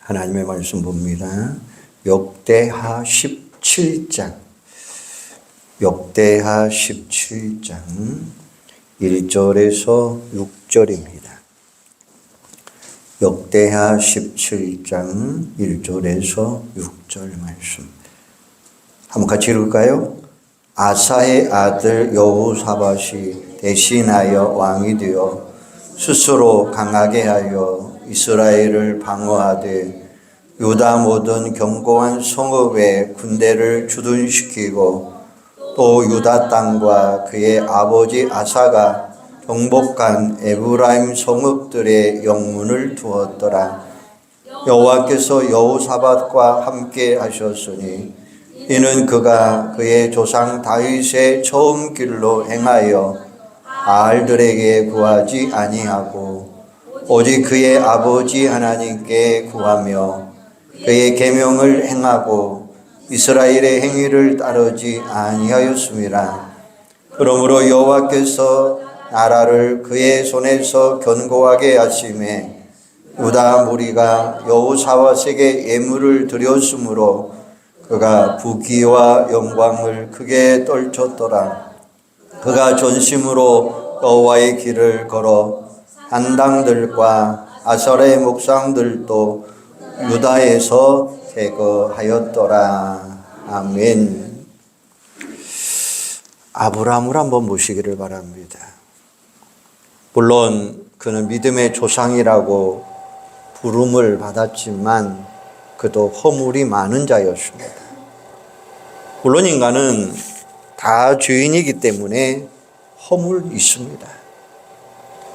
하나님의 말씀 봅니다. 역대하 17장 1절에서 6절입니다. 역대하 17장 1절에서 6절 말씀 한번 같이 읽을까요? 아사의 아들 여호사밧이 대신하여 왕이 되어 스스로 강하게 하여 이스라엘을 방어하되 유다 모든 견고한 성읍에 군대를 주둔시키고 또 유다 땅과 그의 아버지 아사가 정복한 에브라임 성읍들의 영문을 두었더라. 여호와께서 여호사밧과 함께 하셨으니 이는 그가 그의 조상 다윗의 처음 길로 행하여 바알들에게 구하지 아니하고 오직 그의 아버지 하나님께 구하며 그의 계명을 행하고 이스라엘의 행위를 따르지 아니하였음이라. 그러므로 여호와께서 나라를 그의 손에서 견고하게 하심에 유다 무리가 여호사밧에게 예물을 드렸으므로 그가 부귀와 영광을 크게 떨쳤더라. 그가 전심으로 여호와의 길을 걸어 한당들과 아설의 목상들도 유다에서 제거하였더라. 아멘. 아브라함을 한번 보시기를 바랍니다. 물론 그는 믿음의 조상이라고 부름을 받았지만 그도 허물이 많은 자였습니다. 물론 인간은 다 죄인이기 때문에 허물이 있습니다.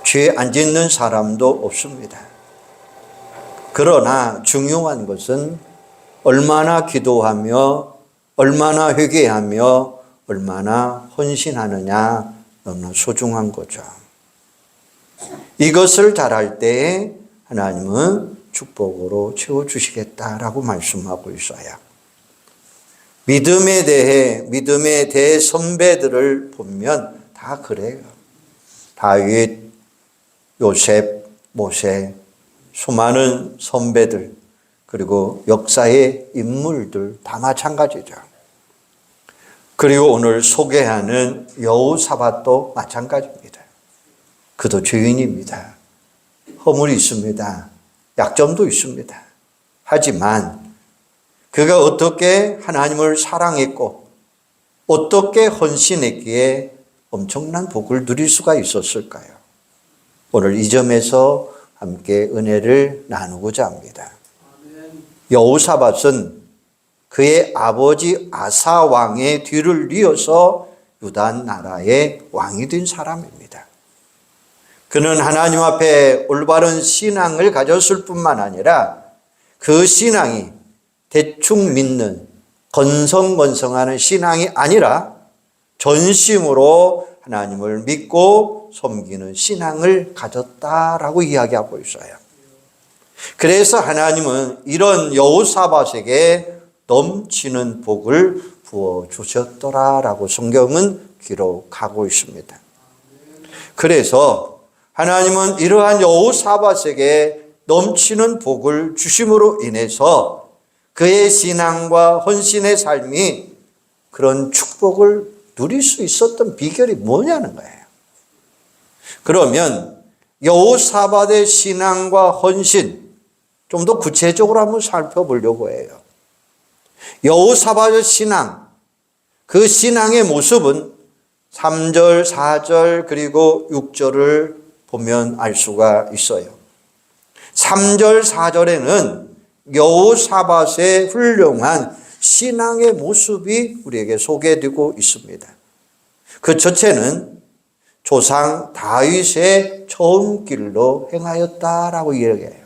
죄 안 짓는 사람도 없습니다. 그러나 중요한 것은 얼마나 기도하며 얼마나 회개하며 얼마나 헌신하느냐 너무나 소중한 거죠. 이것을 잘할 때 하나님은 축복으로 채워주시겠다라고 말씀하고 있어요. 믿음에 대해 선배들을 보면 다 그래요. 다윗, 요셉, 모세, 수많은 선배들, 그리고 역사의 인물들 다 마찬가지죠. 그리고 오늘 소개하는 여호사밧도 마찬가지입니다. 그도 죄인입니다. 허물이 있습니다. 약점도 있습니다. 하지만 그가 어떻게 하나님을 사랑했고 어떻게 헌신했기에 엄청난 복을 누릴 수가 있었을까요? 오늘 이 점에서 함께 은혜를 나누고자 합니다. 여호사밧은 그의 아버지 아사 왕의 뒤를 이어서 유다 나라의 왕이 된 사람입니다. 그는 하나님 앞에 올바른 신앙을 가졌을 뿐만 아니라 그 신앙이 대충 믿는 건성건성하는 신앙이 아니라 전심으로 하나님을 믿고 섬기는 신앙을 가졌다라고 이야기하고 있어요. 그래서 하나님은 이런 여호사밧에게 넘치는 복을 부어주셨더라라고 성경은 기록하고 있습니다. 그래서 하나님은 이러한 여호사밧에게 넘치는 복을 주심으로 인해서 그의 신앙과 헌신의 삶이 그런 축복을 누릴 수 있었던 비결이 뭐냐는 거예요. 그러면 여호사밧의 신앙과 헌신 좀 더 구체적으로 한번 살펴보려고 해요. 여호사밧의 신앙, 그 신앙의 모습은 3절, 4절 그리고 6절을 보면 알 수가 있어요. 3절, 4절에는 여호사밧의 훌륭한 신앙의 모습이 우리에게 소개되고 있습니다. 그 첫째는 조상 다윗의 처음 길로 행하였다라고 이야기해요.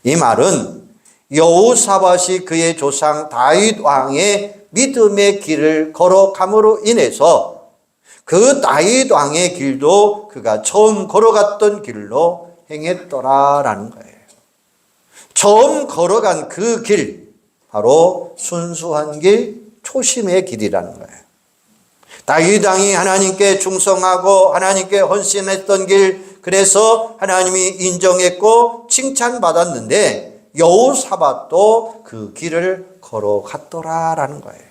이 말은 여호사밧이 그의 조상 다윗 왕의 믿음의 길을 걸어감으로 인해서 그 다윗 왕의 길도 그가 처음 걸어갔던 길로 행했더라라는 거예요. 처음 걸어간 그 길, 바로 순수한 길, 초심의 길이라는 거예요. 다윗 왕이 하나님께 충성하고 하나님께 헌신했던 길, 그래서 하나님이 인정했고 칭찬받았는데 여호사밧도 그 길을 걸어갔더라라는 거예요.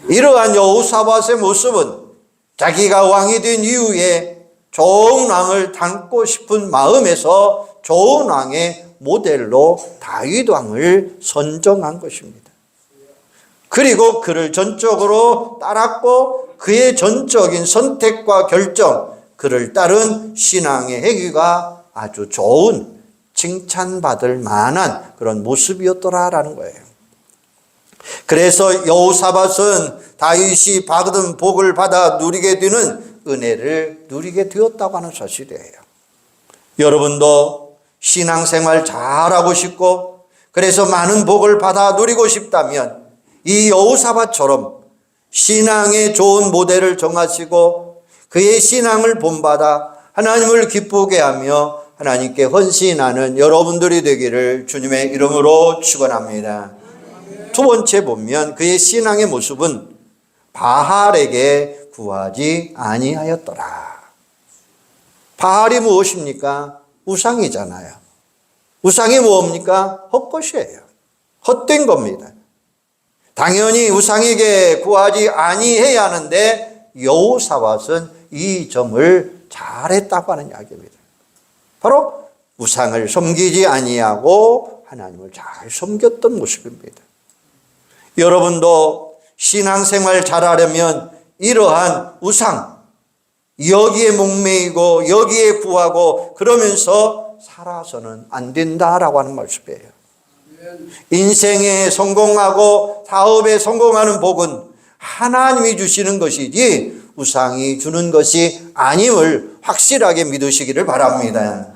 이러한 여호사밧의 모습은 자기가 왕이 된 이후에 좋은 왕을 닮고 싶은 마음에서 좋은 왕의 모델로 다윗 왕을 선정한 것입니다. 그리고 그를 전적으로 따랐고 그의 전적인 선택과 결정, 그를 따른 신앙의 행위가 아주 좋은 칭찬받을 만한 그런 모습이었더라라는 거예요. 그래서 여호사밧은 다윗이 받은 복을 받아 누리게 되는 은혜를 누리게 되었다고 하는 사실이에요. 여러분도 신앙생활 잘하고 싶고 그래서 많은 복을 받아 누리고 싶다면 이 여호사밧처럼 신앙의 좋은 모델을 정하시고 그의 신앙을 본받아 하나님을 기쁘게 하며 하나님께 헌신하는 여러분들이 되기를 주님의 이름으로 축원합니다. 두 번째 보면 그의 신앙의 모습은 바알에게 구하지 아니하였더라. 바알이 무엇입니까? 우상이잖아요. 우상이 뭡니까? 헛것이에요. 헛된 겁니다. 당연히 우상에게 구하지 아니해야 하는데 여호사밧은 이 점을 잘했다고 하는 이야기입니다. 바로 우상을 섬기지 아니하고 하나님을 잘 섬겼던 모습입니다. 여러분도 신앙생활 잘하려면 이러한 우상, 여기에 목매이고 여기에 구하고 그러면서 살아서는 안 된다라고 하는 말씀이에요. 인생에 성공하고 사업에 성공하는 복은 하나님이 주시는 것이지 우상이 주는 것이 아님을 확실하게 믿으시기를 바랍니다.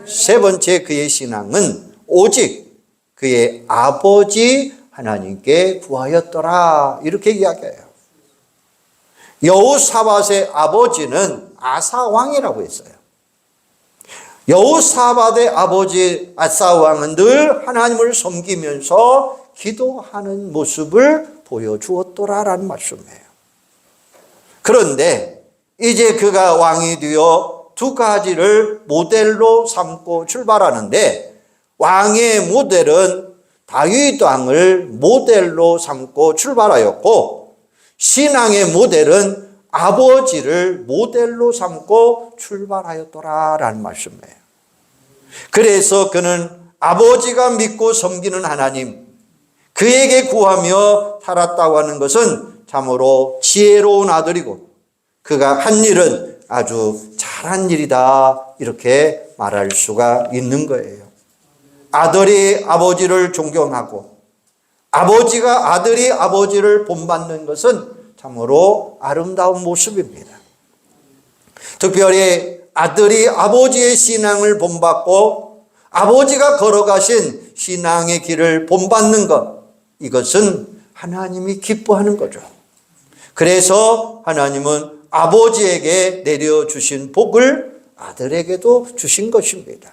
세 번째 그의 신앙은 오직 그의 아버지 하나님께 구하였더라 이렇게 이야기해요. 여호사밧의 아버지는 아사 왕이라고 했어요. 여호사밧의 아버지 아사 왕은 늘 하나님을 섬기면서 기도하는 모습을 보여주었더라라는 말씀이에요. 그런데 이제 그가 왕이 되어 두 가지를 모델로 삼고 출발하는데 왕의 모델은 다윗 왕을 모델로 삼고 출발하였고 신앙의 모델은 아버지를 모델로 삼고 출발하였더라라는 말씀이에요. 그래서 그는 아버지가 믿고 섬기는 하나님, 그에게 구하며 살았다고 하는 것은 참으로 지혜로운 아들이고 그가 한 일은 아주 잘한 일이다 이렇게 말할 수가 있는 거예요. 아들이 아버지를 존경하고 아버지가 아들이 아버지를 본받는 것은 참으로 아름다운 모습입니다. 특별히 아들이 아버지의 신앙을 본받고 아버지가 걸어가신 신앙의 길을 본받는 것, 이것은 하나님이 기뻐하는 거죠. 그래서 하나님은 아버지에게 내려주신 복을 아들에게도 주신 것입니다.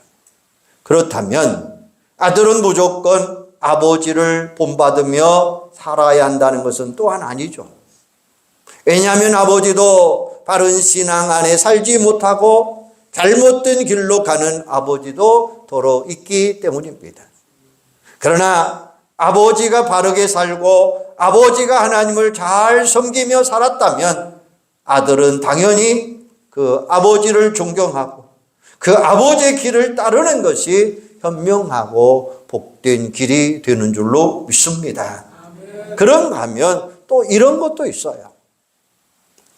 그렇다면 아들은 무조건 아버지를 본받으며 살아야 한다는 것은 또한 아니죠. 왜냐하면 아버지도 바른 신앙 안에 살지 못하고 잘못된 길로 가는 아버지도 더러 있기 때문입니다. 그러나 아버지가 바르게 살고 아버지가 하나님을 잘 섬기며 살았다면 아들은 당연히 그 아버지를 존경하고 그 아버지의 길을 따르는 것이 현명하고 복된 길이 되는 줄로 믿습니다. 그런가 하면 또 이런 것도 있어요.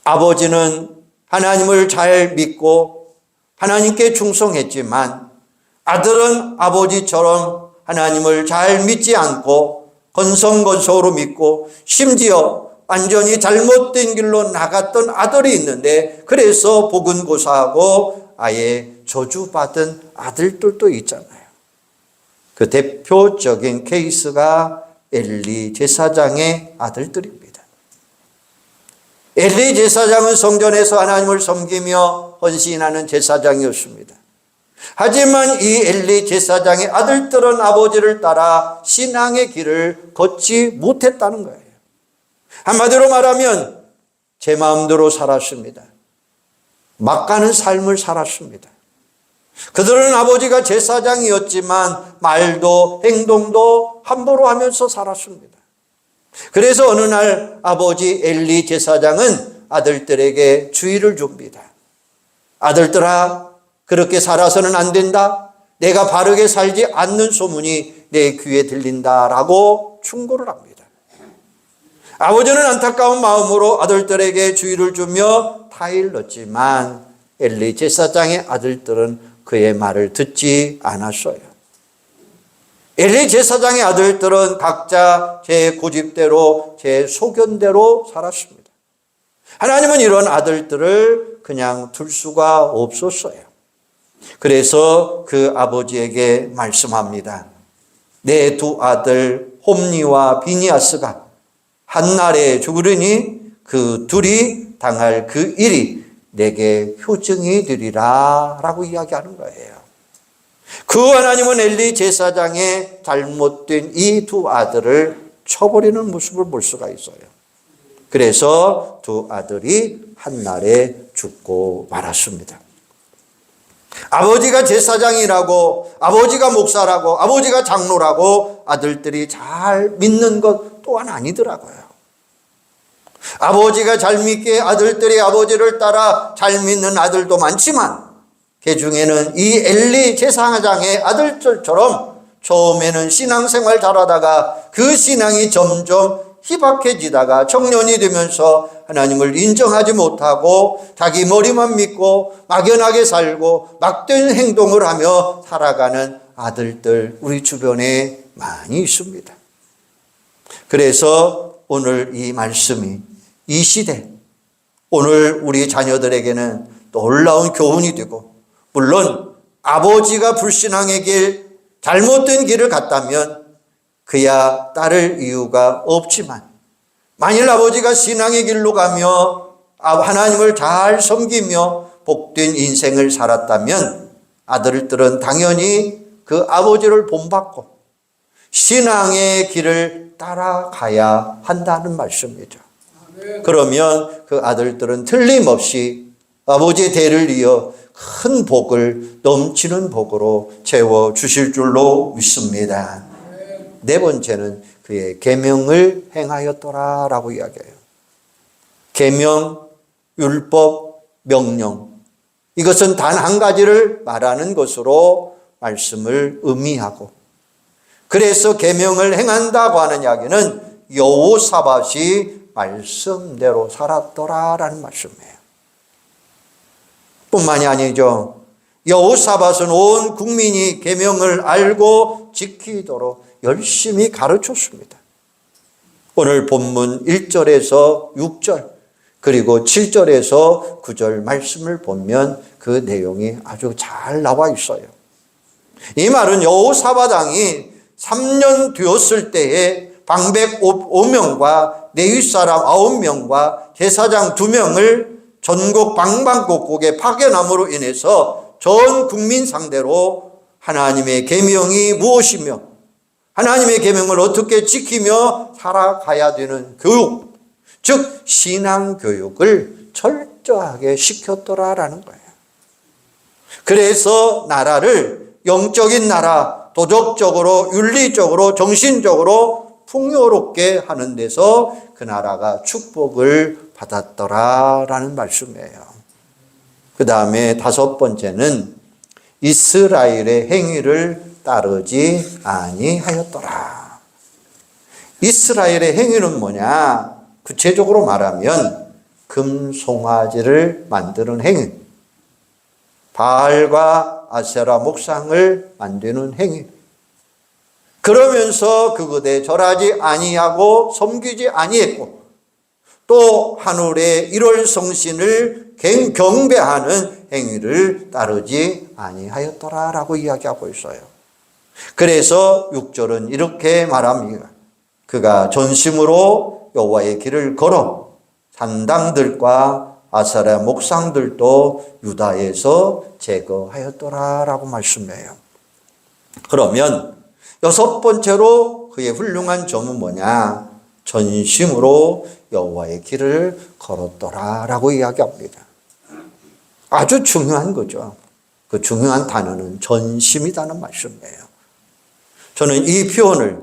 아버지는 하나님을 잘 믿고 하나님께 충성했지만 아들은 아버지처럼 하나님을 잘 믿지 않고 건성건성으로 믿고 심지어 완전히 잘못된 길로 나갔던 아들이 있는데 그래서 복은고사하고 아예 저주받은 아들들도 있잖아요. 그 대표적인 케이스가 엘리 제사장의 아들들입니다. 엘리 제사장은 성전에서 하나님을 섬기며 헌신하는 제사장이었습니다. 하지만 이 엘리 제사장의 아들들은 아버지를 따라 신앙의 길을 걷지 못했다는 거예요. 한마디로 말하면 제 마음대로 살았습니다. 막 가는 삶을 살았습니다. 그들은 아버지가 제사장이었지만 말도 행동도 함부로 하면서 살았습니다. 그래서 어느 날 아버지 엘리 제사장은 아들들에게 주의를 줍니다. 아들들아, 그렇게 살아서는 안 된다. 내가 바르게 살지 않는 소문이 내 귀에 들린다라고 충고를 합니다. 아버지는 안타까운 마음으로 아들들에게 주의를 주며 타일렀지만 엘리 제사장의 아들들은 그의 말을 듣지 않았어요. 엘리 제사장의 아들들은 각자 제 고집대로, 제 소견대로 살았습니다. 하나님은 이런 아들들을 그냥 둘 수가 없었어요. 그래서 그 아버지에게 말씀합니다. 내 두 아들 홈니와 비니아스가 한날에 죽으리니 그 둘이 당할 그 일이 내게 효증이 되리라 라고 이야기하는 거예요. 그 하나님은 엘리 제사장의 잘못된 이 두 아들을 쳐버리는 모습을 볼 수가 있어요. 그래서 두 아들이 한날에 죽고 말았습니다. 아버지가 제사장이라고, 아버지가 목사라고, 아버지가 장로라고 아들들이 잘 믿는 것 또한 아니더라고요. 아버지가 잘 믿게 아들들이 아버지를 따라 잘 믿는 아들도 많지만 그 중에는 이 엘리 제사장의 아들들처럼 처음에는 신앙생활 잘하다가 그 신앙이 점점 희박해지다가 청년이 되면서 하나님을 인정하지 못하고 자기 머리만 믿고 막연하게 살고 막된 행동을 하며 살아가는 아들들 우리 주변에 많이 있습니다. 그래서 오늘 이 말씀이 이 시대 오늘 우리 자녀들에게는 놀라운 교훈이 되고, 물론 아버지가 불신앙의 길, 잘못된 길을 갔다면 그야 따를 이유가 없지만 만일 아버지가 신앙의 길로 가며 하나님을 잘 섬기며 복된 인생을 살았다면 아들들은 당연히 그 아버지를 본받고 신앙의 길을 따라가야 한다는 말씀이죠. 그러면 그 아들들은 틀림없이 아버지의 대를 이어 큰 복을 넘치는 복으로 채워주실 줄로 믿습니다. 네 번째는 그의 계명을 행하였더라 라고 이야기해요. 계명, 율법, 명령, 이것은 단 한 가지를 말하는 것으로 말씀을 의미하고, 그래서 계명을 행한다고 하는 이야기는 여호사밧이 말씀대로 살았더라라는 말씀이에요. 뿐만이 아니죠. 여호사밧은 온 국민이 계명을 알고 지키도록 열심히 가르쳤습니다. 오늘 본문 1절에서 6절 그리고 7절에서 9절 말씀을 보면 그 내용이 아주 잘 나와 있어요. 이 말은 여호사밧 왕이 3년 되었을 때에 방백 5명과 레위 사람 9명과 제사장 2명을 전국 방방곡곡에 파견함으로 인해서 전 국민 상대로 하나님의 계명이 무엇이며 하나님의 계명을 어떻게 지키며 살아가야 되는 교육, 즉 신앙 교육을 철저하게 시켰더라라는 거예요. 그래서 나라를 영적인 나라, 도덕적으로, 윤리적으로, 정신적으로 풍요롭게 하는 데서 그 나라가 축복을 받았더라라는 말씀이에요. 그 다음에 5번째는 이스라엘의 행위를 따르지 아니하였더라. 이스라엘의 행위는 뭐냐? 구체적으로 말하면 금송아지를 만드는 행위, 바알과 아세라 목상을 만드는 행위, 그러면서 그것에 절하지 아니하고 섬기지 아니했고, 또 하늘의 일월성신을 경배하는 행위를 따르지 아니하였더라라고 이야기하고 있어요. 그래서 6절은 이렇게 말합니다. 그가 전심으로 여호와의 길을 걸어 산당들과 아세라 목상들도 유다에서 제거하였더라라고 말씀해요. 그러면 6번째로 그의 훌륭한 점은 뭐냐? 전심으로 여호와의 길을 걸었더라라고 이야기합니다. 아주 중요한 거죠. 그 중요한 단어는 전심이라는 말씀이에요. 저는 이 표현을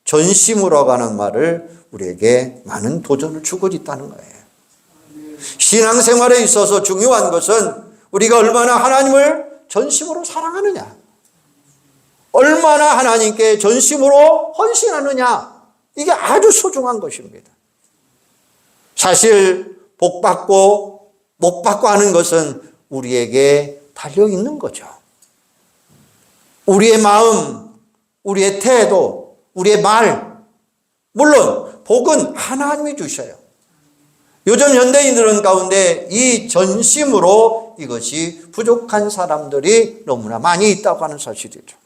전심으로 가는 말을 우리에게 많은 도전을 주고 있다는 거예요. 신앙생활에 있어서 중요한 것은 우리가 얼마나 하나님을 전심으로 사랑하느냐, 얼마나 하나님께 전심으로 헌신하느냐, 이게 아주 소중한 것입니다. 사실 복 받고 못 받고 하는 것은 우리에게 달려 있는 거죠. 우리의 마음, 우리의 태도, 우리의 말, 물론 복은 하나님이 주셔요. 요즘 현대인들은 가운데 이 전심으로 이것이 부족한 사람들이 너무나 많이 있다고 하는 사실이죠.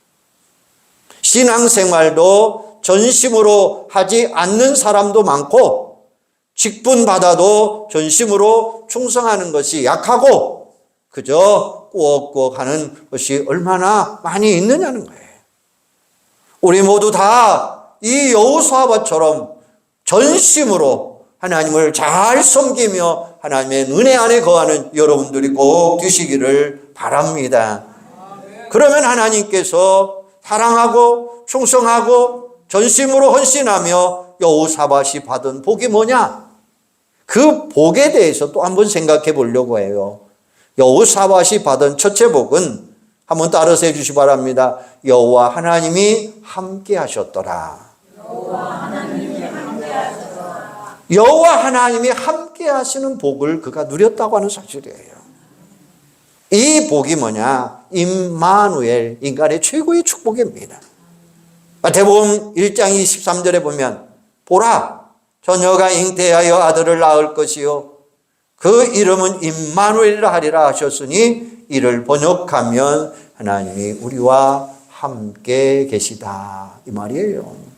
신앙생활도 전심으로 하지 않는 사람도 많고, 직분 받아도 전심으로 충성하는 것이 약하고 그저 꾸역꾸역 하는 것이 얼마나 많이 있느냐는 거예요. 우리 모두 다 이 여호수아밧처럼 전심으로 하나님을 잘 섬기며 하나님의 은혜 안에 거하는 여러분들이 꼭 되시기를 바랍니다. 그러면 하나님께서 사랑하고 충성하고 전심으로 헌신하며 여호사밧이 받은 복이 뭐냐? 그 복에 대해서 또 한번 생각해 보려고 해요. 여호사밧이 받은 첫째 복은 한번 따라서 해 주시기 바랍니다. 여호와 하나님이 함께 하셨더라. 여호와 하나님이 함께 하시는 복을 그가 누렸다고 하는 사실이에요. 이 복이 뭐냐? 임마누엘, 인간의 최고의 축복입니다. 마태복음 1장 23절에 보면 보라, 처녀가 잉태하여 아들을 낳을 것이요 그 이름은 임마누엘이라 하리라 하셨으니 이를 번역하면 하나님이 우리와 함께 계시다, 이 말이에요.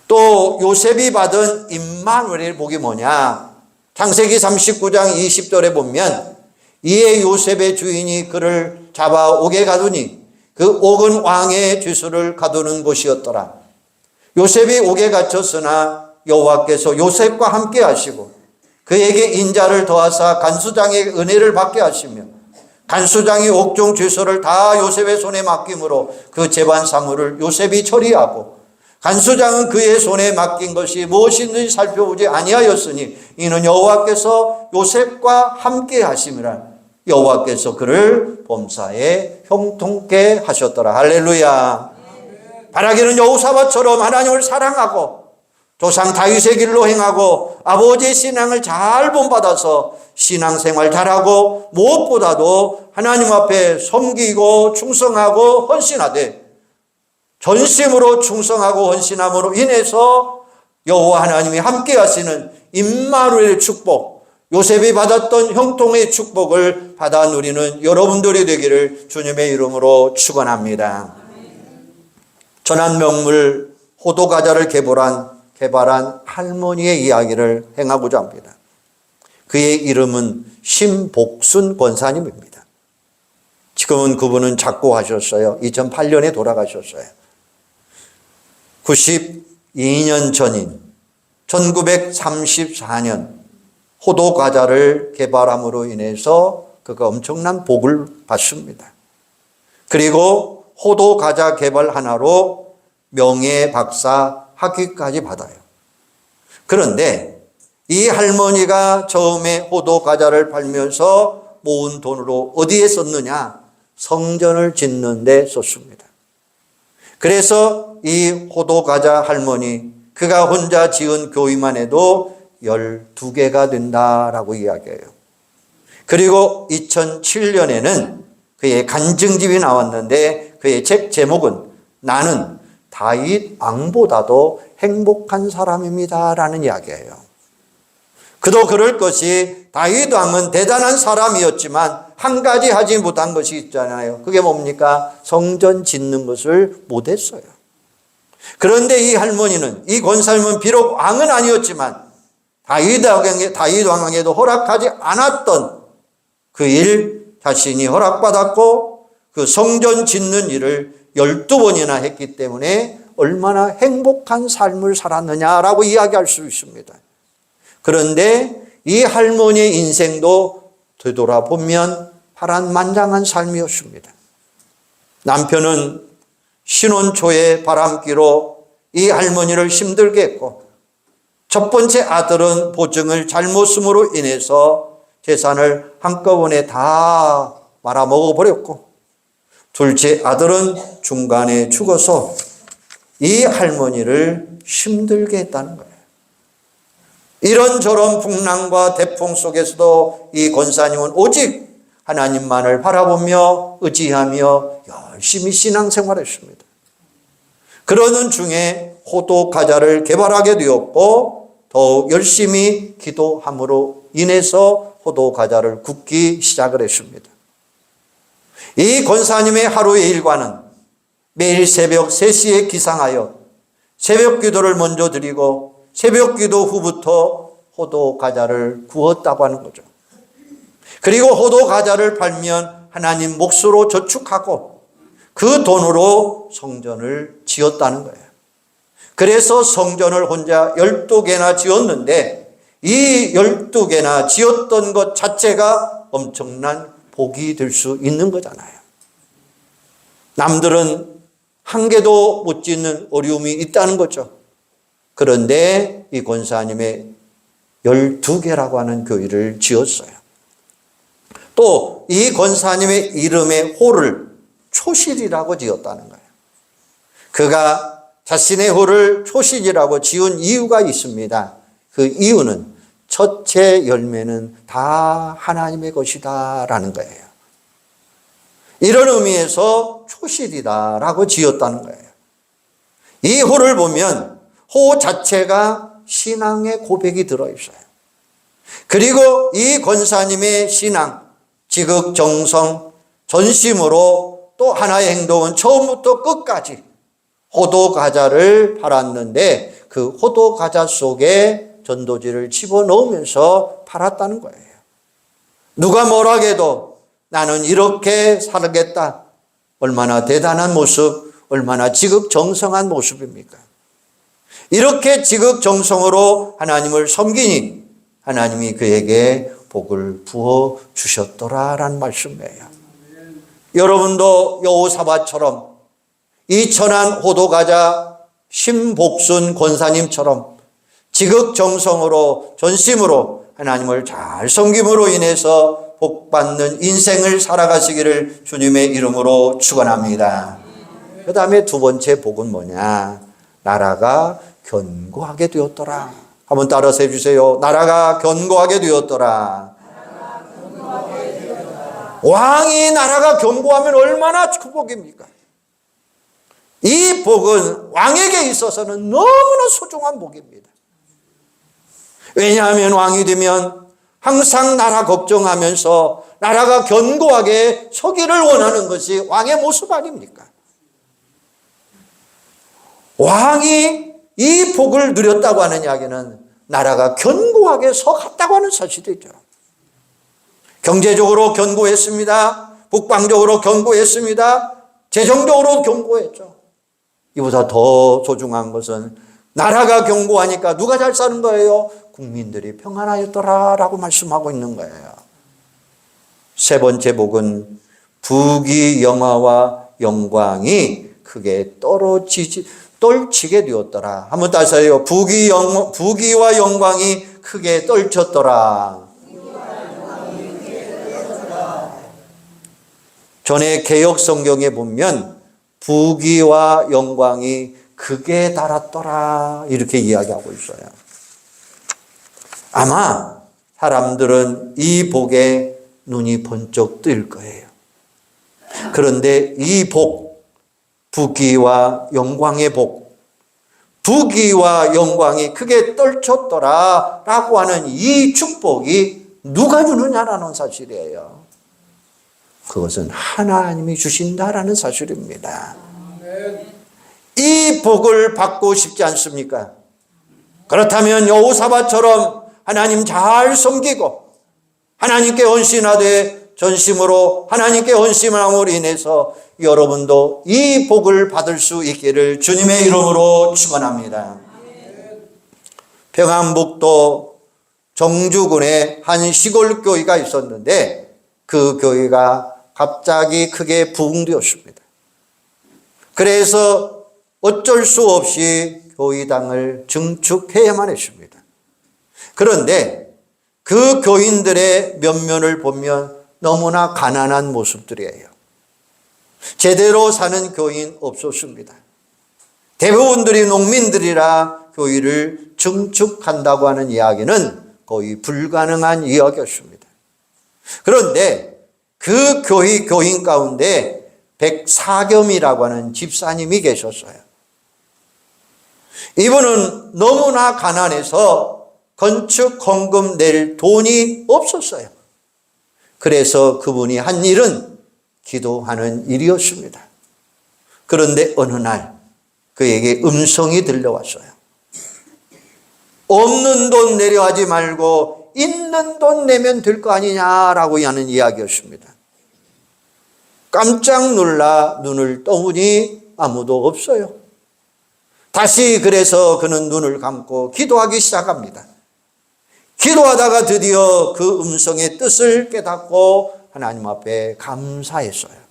또 요셉이 받은 임마누엘의 복이 뭐냐? 창세기 39장 20절에 보면 이에 요셉의 주인이 그를 잡아 옥에 가두니 그 옥은 왕의 죄수를 가두는 곳이었더라. 요셉이 옥에 갇혔으나 여호와께서 요셉과 함께 하시고 그에게 인자를 더하사 간수장의 은혜를 받게 하시며 간수장이 옥중 죄수를 다 요셉의 손에 맡김으로 그 재반 사물을 요셉이 처리하고 간수장은 그의 손에 맡긴 것이 무엇인지 살펴보지 아니하였으니 이는 여호와께서 요셉과 함께 하심이라. 여호와께서 그를 범사에 형통케 하셨더라. 할렐루야. 바라기는 여호사밧처럼 하나님을 사랑하고 조상 다윗의 길로 행하고 아버지의 신앙을 잘 본받아서 신앙생활 잘하고 무엇보다도 하나님 앞에 섬기고 충성하고 헌신하되 전심으로 충성하고 헌신함으로 인해서 여호와 하나님이 함께 하시는 임마누엘의 축복, 요셉이 받았던 형통의 축복을 받아 누리는 여러분들이 되기를 주님의 이름으로 축원합니다. 전한명물 호두과자를 개발한 할머니의 이야기를 행하고자 합니다. 그의 이름은 심복순 권사님입니다. 지금은 그분은 작고하셨어요. 2008년에 돌아가셨어요. 92년 전인 1934년 호두과자를 개발함으로 인해서 그가 엄청난 복을 받습니다. 그리고 호두과자 개발 하나로 명예박사 학위까지 받아요. 그런데 이 할머니가 처음에 호두과자를 팔면서 모은 돈으로 어디에 썼느냐? 성전을 짓는 데 썼습니다. 그래서 이 호두과자 할머니, 그가 혼자 지은 교회만 해도 12개가 된다라고 이야기해요. 그리고 2007년에는 그의 간증집이 나왔는데 그의 책 제목은 나는 다윗 왕보다도 행복한 사람입니다라는 이야기예요. 그도 그럴 것이 다윗 왕은 대단한 사람이었지만 한 가지 하지 못한 것이 있잖아요. 그게 뭡니까? 성전 짓는 것을 못했어요. 그런데 이 할머니는, 이 권사님은 비록 왕은 아니었지만 다윗 왕에게도 허락하지 않았던 그 일 자신이 허락받았고 그 성전 짓는 일을 12번이나 했기 때문에 얼마나 행복한 삶을 살았느냐라고 이야기할 수 있습니다. 그런데 이 할머니의 인생도 되돌아보면 파란만장한 삶이었습니다. 남편은 신혼 초에 바람기로 이 할머니를 힘들게 했고, 첫 번째 아들은 보증을 잘못 쓰므로 인해서 재산을 한꺼번에 다 말아먹어버렸고, 둘째 아들은 중간에 죽어서 이 할머니를 힘들게 했다는 거예요. 이런저런 풍랑과 대풍 속에서도 이 권사님은 오직 하나님만을 바라보며 의지하며 열심히 신앙생활했습니다. 그러는 중에 호도 과자를 개발하게 되었고, 더욱 열심히 기도함으로 인해서 호도 과자를 굽기 시작을 했습니다. 이 권사님의 하루의 일과는 매일 새벽 3시에 기상하여 새벽 기도를 먼저 드리고 새벽 기도 후부터 호도 과자를 구웠다고 하는 거죠. 그리고 호도 과자를 팔면 하나님 몫으로 저축하고 그 돈으로 성전을 지었다는 거예요. 그래서 성전을 혼자 12개나 지었는데, 이 12개나 지었던 것 자체가 엄청난 복이 될 수 있는 거잖아요. 남들은 한 개도 못 짓는 어려움이 있다는 거죠. 그런데 이 권사님의 12개라고 하는 교회를 지었어요. 또 이 권사님의 이름의 호를 초실이라고 지었다는 거예요. 그가 자신의 호를 초실이라고 지은 이유가 있습니다. 그 이유는 첫째 열매는 다 하나님의 것이다 라는 거예요. 이런 의미에서 초실이다라고 지었다는 거예요. 이 호를 보면 호 자체가 신앙의 고백이 들어있어요. 그리고 이 권사님의 신앙, 지극정성, 전심으로 또 하나의 행동은 처음부터 끝까지 호도 과자를 팔았는데, 그 호도 과자 속에 전도지를 집어넣으면서 팔았다는 거예요. 누가 뭐라 해도 나는 이렇게 살겠다. 얼마나 대단한 모습, 얼마나 지극정성한 모습입니까? 이렇게 지극정성으로 하나님을 섬기니 하나님이 그에게 복을 부어 주셨더라라는 말씀이에요. 여러분도 여호사밧처럼 이 천한 호도과자 심복순 권사님처럼 지극정성으로 전심으로 하나님을 잘 섬김으로 인해서 복받는 인생을 살아가시기를 주님의 이름으로 축원합니다. 그 다음에 두 번째 복은 뭐냐? 나라가 견고하게 되었더라. 한번 따라서 해주세요. 나라가 견고하게 되었더라. 왕이 나라가 견고하면 얼마나 축복입니까? 이 복은 왕에게 있어서는 너무나 소중한 복입니다. 왜냐하면 왕이 되면 항상 나라 걱정하면서 나라가 견고하게 서기를 원하는 것이 왕의 모습 아닙니까? 왕이 이 복을 누렸다고 하는 이야기는 나라가 견고하게 서갔다고 하는 사실이죠. 경제적으로 견고했습니다. 국방적으로 견고했습니다. 재정적으로 견고했죠. 이보다 더 소중한 것은 나라가 견고하니까 누가 잘 사는 거예요? 국민들이 평안하였더라라고 말씀하고 있는 거예요. 세 번째 복은 부귀 영화와 영광이 크게 떨치게 되었더라. 한번 다시 해요. 부귀와 영광이 크게 떨쳤더라. 전에 개역 성경에 보면 부귀와 영광이 극에 달았더라 이렇게 이야기하고 있어요. 아마 사람들은 이 복에 눈이 번쩍 뜰 거예요. 그런데 이 복, 부귀와 영광의 복, 부귀와 영광이 크게 떨쳤더라 라고 하는 이 축복이 누가 주느냐라는 사실이에요. 그것은 하나님이 주신다라는 사실입니다. 이 복을 받고 싶지 않습니까? 그렇다면 여호사밧처럼 하나님 잘 섬기고 하나님께 헌신하되 전심으로 하나님께 헌신함으로 인해서 여러분도 이 복을 받을 수 있기를 주님의 이름으로 축원합니다. 평안북도 정주군에 한 시골 교회가 있었는데 그 교회가 갑자기 크게 부흥되었습니다. 그래서 어쩔 수 없이 교회당을 증축해야만 했습니다. 그런데 그 교인들의 면면을 보면 너무나 가난한 모습들이에요. 제대로 사는 교인 없었습니다. 대부분들이 농민들이라 교회를 증축한다고 하는 이야기는 거의 불가능한 이야기였습니다. 그런데 그 교인 가운데 백사겸이라고 하는 집사님이 계셨어요. 이분은 너무나 가난해서 건축 헌금 낼 돈이 없었어요. 그래서 그분이 한 일은 기도하는 일이었습니다. 그런데 어느 날 그에게 음성이 들려왔어요. 없는 돈 내려 하지 말고 있는 돈 내면 될 거 아니냐라고 하는 이야기였습니다. 깜짝 놀라 눈을 떠보니 아무도 없어요. 다시 그래서 그는 눈을 감고 기도하기 시작합니다. 기도하다가 드디어 그 음성의 뜻을 깨닫고 하나님 앞에 감사했어요.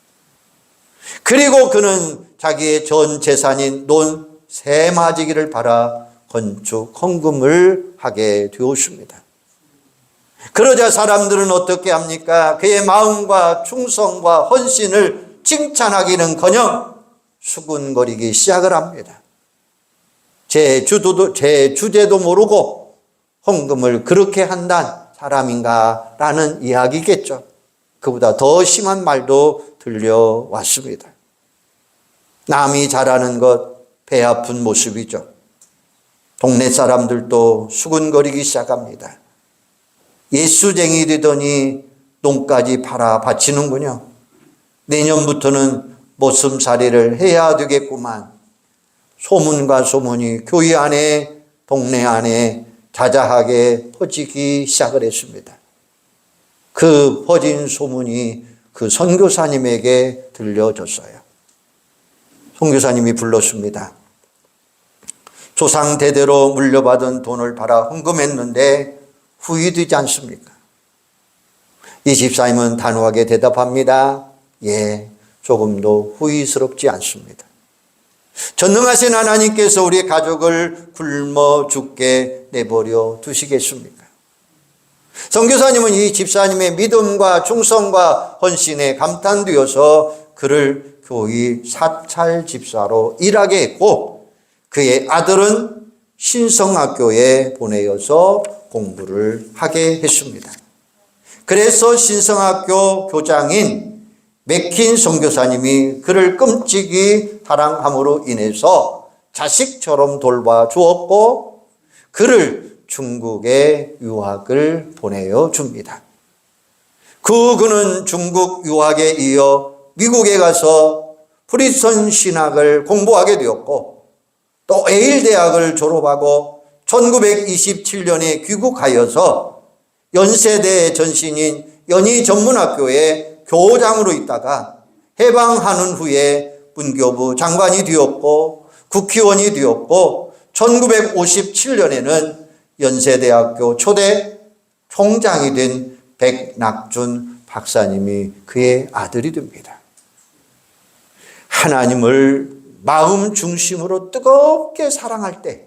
그리고 그는 자기의 전 재산인 논 3마지기를 팔아 건축 헌금을 하게 되었습니다. 그러자 사람들은 어떻게 합니까? 그의 마음과 충성과 헌신을 칭찬하기는 커녕 수군거리기 시작을 합니다. 제 주제도 모르고 헌금을 그렇게 한단 사람인가 라는 이야기겠죠. 그보다 더 심한 말도 들려왔습니다. 남이 잘하는 것 배 아픈 모습이죠. 동네 사람들도 수군거리기 시작합니다. 예수쟁이 되더니 농까지 팔아 바치는군요. 내년부터는 모슴살이를 해야 되겠구만. 소문과 소문이 교회 안에 동네 안에 자자하게 퍼지기 시작을 했습니다. 그 퍼진 소문이 그 선교사님에게 들려졌어요. 선교사님이 불렀습니다. 조상 대대로 물려받은 돈을 팔아 헌금했는데 후회되지 않습니까? 이 집사님은 단호하게 대답합니다. 예, 조금도 후회스럽지 않습니다. 전능하신 하나님께서 우리 가족을 굶어 죽게 내버려 두시겠습니까? 선교사님은 이 집사님의 믿음과 충성과 헌신에 감탄되어서 그를 교회 사찰 집사로 일하게 했고 그의 아들은 신성학교에 보내어서 공부를 하게 했습니다. 그래서 신성학교 교장인 맥킨 선교사님이 그를 끔찍이 사랑함으로 인해서 자식처럼 돌봐주었고 그를 중국에 유학을 보내줍니다. 그는 중국 유학에 이어 미국에 가서 프리스턴 신학을 공부하게 되었고 또 에일 대학을 졸업하고 1927년에 귀국하여서 연세대 전신인 연희전문학교에 교장으로 있다가 해방하는 후에 문교부 장관이 되었고 국회의원이 되었고 1957년에는 연세대학교 초대 총장이 된 백낙준 박사님이 그의 아들이 됩니다. 하나님을 마음 중심으로 뜨겁게 사랑할 때,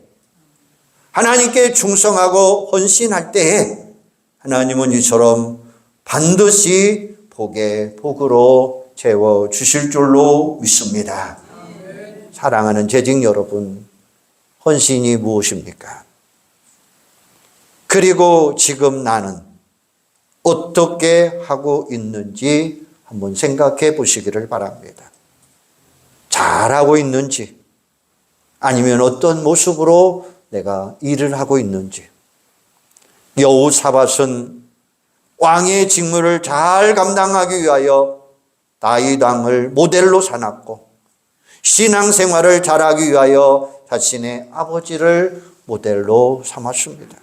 하나님께 충성하고 헌신할 때에 하나님은 이처럼 반드시 복에 복으로 채워주실 줄로 믿습니다. 사랑하는 재직 여러분, 헌신이 무엇입니까? 그리고 지금 나는 어떻게 하고 있는지 한번 생각해 보시기를 바랍니다. 잘하고 있는지 아니면 어떤 모습으로 내가 일을 하고 있는지. 여호사밧은 왕의 직무를 잘 감당하기 위하여 다윗 왕을 모델로 삼았고 신앙생활을 잘하기 위하여 자신의 아버지를 모델로 삼았습니다.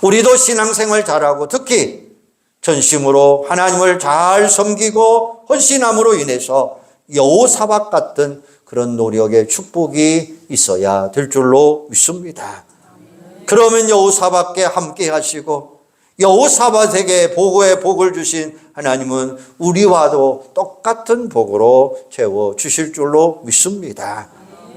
우리도 신앙생활 잘하고 특히 전심으로 하나님을 잘 섬기고 헌신함으로 인해서 여호사밧 같은 그런 노력의 축복이 있어야 될 줄로 믿습니다. 그러면 여호사밧께 함께 하시고 여호사밧에게 보고의 복을 주신 하나님은 우리와도 똑같은 복으로 채워 주실 줄로 믿습니다.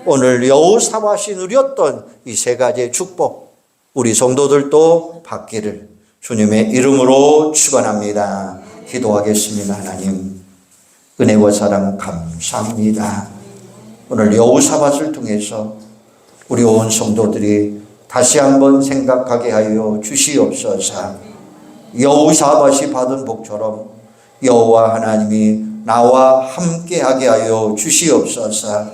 오늘 여호사밧이 누렸던 이 세 가지의 축복, 우리 성도들도 받기를 주님의 이름으로 축원합니다. 기도하겠습니다. 하나님, 은혜와 사랑 감사합니다. 오늘 여호사밧을 통해서 우리 온 성도들이 다시 한번 생각하게 하여 주시옵소서. 여호사밧이 받은 복처럼 여호와 하나님이 나와 함께하게 하여 주시옵소서.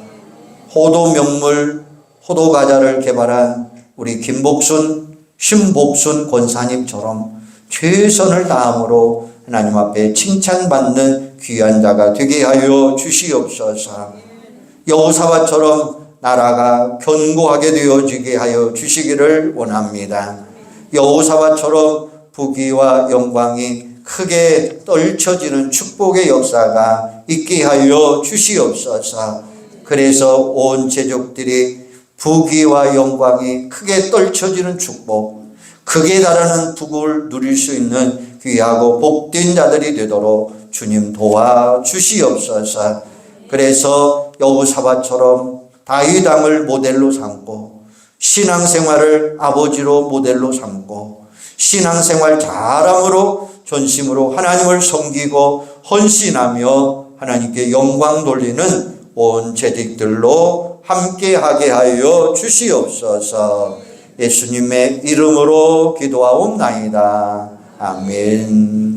호도 명물 호도 과자를 개발한 우리 김복순 신복순 권사님처럼 최선을 다함으로 하나님 앞에 칭찬받는 귀한 자가 되게 하여 주시옵소서. 여호사밧처럼 나라가 견고하게 되어지게 하여 주시기를 원합니다. 여호사밧처럼 부귀와 영광이 크게 떨쳐지는 축복의 역사가 있게 하여 주시옵소서. 그래서 온 제족들이 부귀와 영광이 크게 떨쳐지는 축복, 극에 달하는 복을 누릴 수 있는 귀하고 복된 자들이 되도록 주님 도와주시옵소서. 그래서 여호사밧처럼 다윗 왕을 모델로 삼고 신앙생활을 아버지로 모델로 삼고 신앙생활 잘함으로 전심으로 하나님을 섬기고 헌신하며 하나님께 영광 돌리는 온 재직들로 함께하게 하여 주시옵소서. 예수님의 이름으로 기도하옵나이다. 아멘.